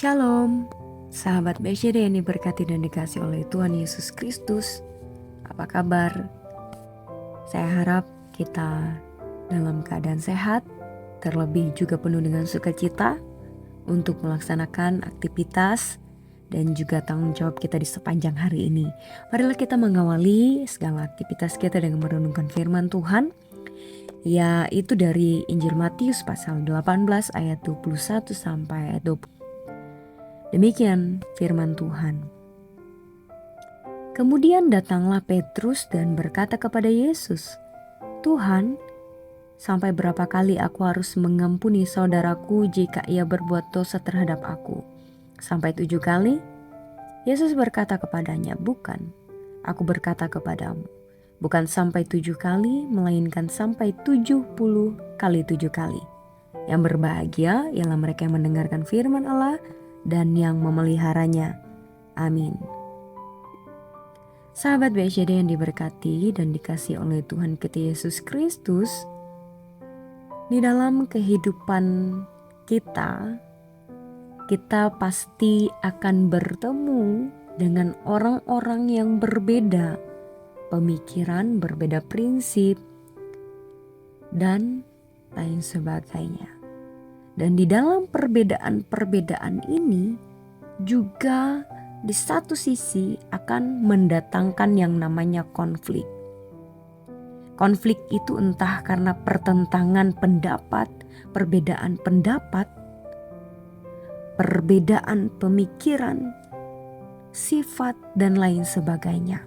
Shalom, sahabat BCD yang diberkati dan dikasih oleh Tuhan Yesus Kristus. Apa kabar? Saya harap kita dalam keadaan sehat, terlebih juga penuh dengan sukacita untuk melaksanakan aktivitas dan juga tanggung jawab kita di sepanjang hari ini. Marilah kita mengawali segala aktivitas kita dengan merenungkan firman Tuhan, yaitu dari Injil Matius pasal 18 ayat 21 sampai ayat 20. Demikian firman Tuhan. Kemudian datanglah Petrus dan berkata kepada Yesus, "Tuhan, sampai berapa kali aku harus mengampuni saudaraku jika ia berbuat dosa terhadap aku? Sampai 7 kali?" Yesus berkata kepadanya, "Bukan, aku berkata kepadamu, bukan sampai 7 kali, melainkan sampai 70 kali 7 kali. Yang berbahagia ialah mereka yang mendengarkan firman Allah dan yang memeliharanya." Amin. Sahabat BCD yang diberkati dan dikasihi oleh Tuhan kita Yesus Kristus, di dalam kehidupan kita pasti akan bertemu dengan orang-orang yang berbeda pemikiran, berbeda prinsip, dan lain sebagainya. Dan di dalam perbedaan-perbedaan ini juga di satu sisi akan mendatangkan yang namanya konflik. Konflik itu entah karena pertentangan pendapat, perbedaan pendapat, perbedaan pemikiran, sifat, dan lain sebagainya.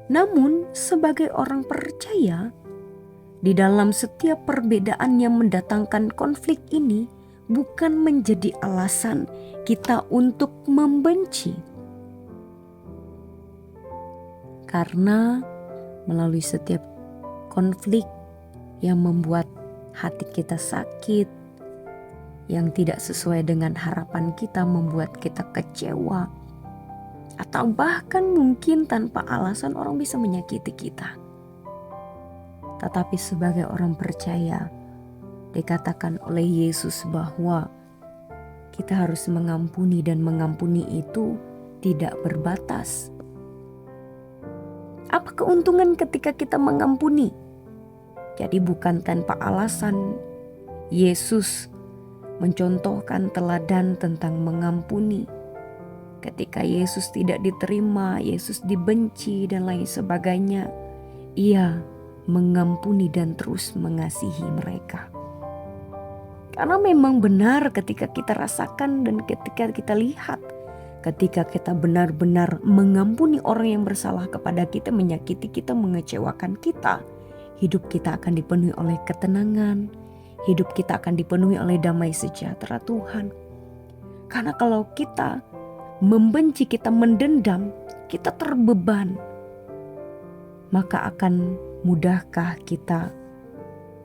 Namun sebagai orang percaya, di dalam setiap perbedaan yang mendatangkan konflik ini bukan menjadi alasan kita untuk membenci. Karena melalui setiap konflik yang membuat hati kita sakit, yang tidak sesuai dengan harapan kita, membuat kita kecewa, atau bahkan mungkin tanpa alasan orang bisa menyakiti kita. Tetapi sebagai orang percaya, dikatakan oleh Yesus bahwa kita harus mengampuni, dan mengampuni itu tidak berbatas. Apa keuntungan ketika kita mengampuni? Jadi bukan tanpa alasan Yesus mencontohkan teladan tentang mengampuni. Ketika Yesus tidak diterima, Yesus dibenci dan lain sebagainya, Ia mengampuni dan terus mengasihi mereka. Karena memang benar ketika kita rasakan dan ketika kita lihat, ketika kita benar-benar mengampuni orang yang bersalah kepada kita, menyakiti kita, mengecewakan kita, hidup kita akan dipenuhi oleh ketenangan, hidup kita akan dipenuhi oleh damai sejahtera Tuhan. Karena kalau kita membenci, kita mendendam, kita terbeban, maka akan mudahkah kita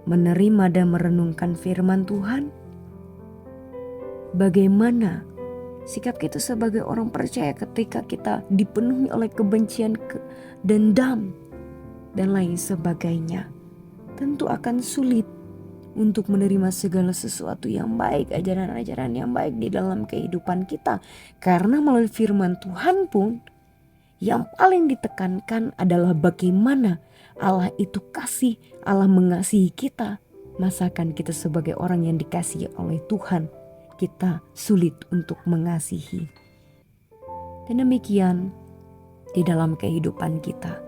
menerima dan merenungkan firman Tuhan? Bagaimana sikap kita sebagai orang percaya ketika kita dipenuhi oleh kebencian, dendam, dan lain sebagainya? Tentu akan sulit untuk menerima segala sesuatu yang baik, ajaran-ajaran yang baik di dalam kehidupan kita. Karena melalui firman Tuhan pun yang paling ditekankan adalah bagaimana Allah itu kasih, Allah mengasihi kita. Masakan kita sebagai orang yang dikasihi oleh Tuhan, kita sulit untuk mengasihi. Dan demikian di dalam kehidupan kita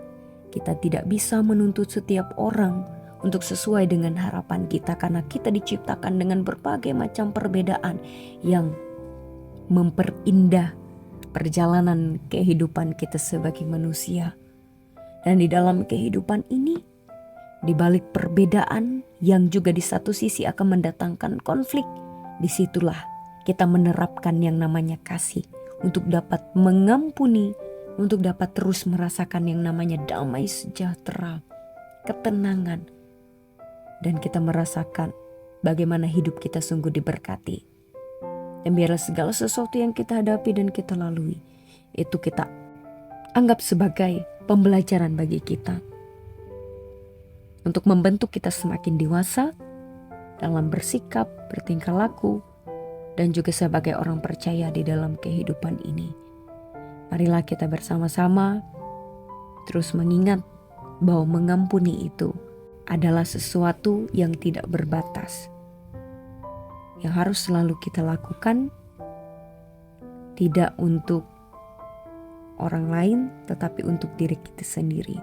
tidak bisa menuntut setiap orang untuk sesuai dengan harapan kita, karena kita diciptakan dengan berbagai macam perbedaan yang memperindah perjalanan kehidupan kita sebagai manusia. Dan di dalam kehidupan ini, di balik perbedaan yang juga di satu sisi akan mendatangkan konflik, disitulah kita menerapkan yang namanya kasih untuk dapat mengampuni, untuk dapat terus merasakan yang namanya damai sejahtera, ketenangan, dan kita merasakan bagaimana hidup kita sungguh diberkati. Dan biarlah segala sesuatu yang kita hadapi dan kita lalui, itu kita anggap sebagai pembelajaran bagi kita, untuk membentuk kita semakin dewasa dalam bersikap, bertingkah laku, dan juga sebagai orang percaya di dalam kehidupan ini. Marilah kita bersama-sama terus mengingat bahwa mengampuni itu adalah sesuatu yang tidak berbatas. Yang harus selalu kita lakukan tidak untuk orang lain, tetapi untuk diri kita sendiri.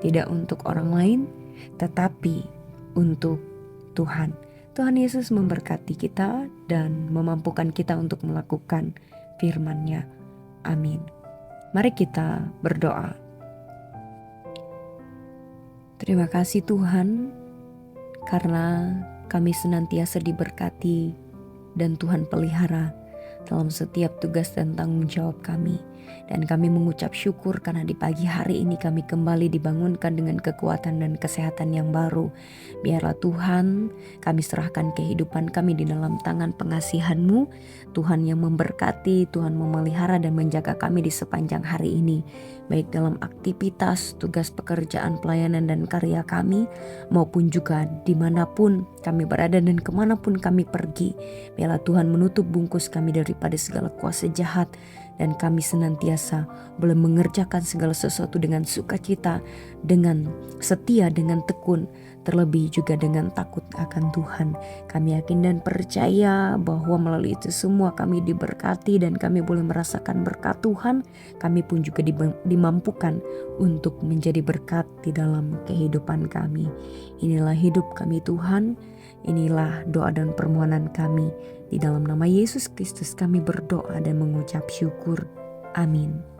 Tidak untuk orang lain, tetapi untuk Tuhan. Tuhan Yesus memberkati kita dan memampukan kita untuk melakukan firman-Nya. Amin. Mari kita berdoa. Terima kasih Tuhan, karena kami senantiasa diberkati dan Tuhan pelihara dalam setiap tugas dan tanggung jawab kami. Dan kami mengucap syukur karena di pagi hari ini kami kembali dibangunkan dengan kekuatan dan kesehatan yang baru. Biarlah Tuhan, kami serahkan kehidupan kami di dalam tangan pengasihan-Mu. Tuhan yang memberkati, Tuhan memelihara dan menjaga kami di sepanjang hari ini. Baik dalam aktivitas, tugas pekerjaan, pelayanan dan karya kami, maupun juga dimanapun kami berada dan kemanapun kami pergi. Biarlah Tuhan menutup bungkus kami daripada segala kuasa jahat, dan kami senantiasa boleh mengerjakan segala sesuatu dengan sukacita, dengan setia, dengan tekun, terlebih juga dengan takut akan Tuhan. Kami yakin dan percaya bahwa melalui itu semua kami diberkati dan kami boleh merasakan berkat Tuhan. Kami pun juga dimampukan untuk menjadi berkat di dalam kehidupan kami. Inilah hidup kami Tuhan, inilah doa dan permohonan kami. Di dalam nama Yesus Kristus kami berdoa dan mengucap syukur. Amin.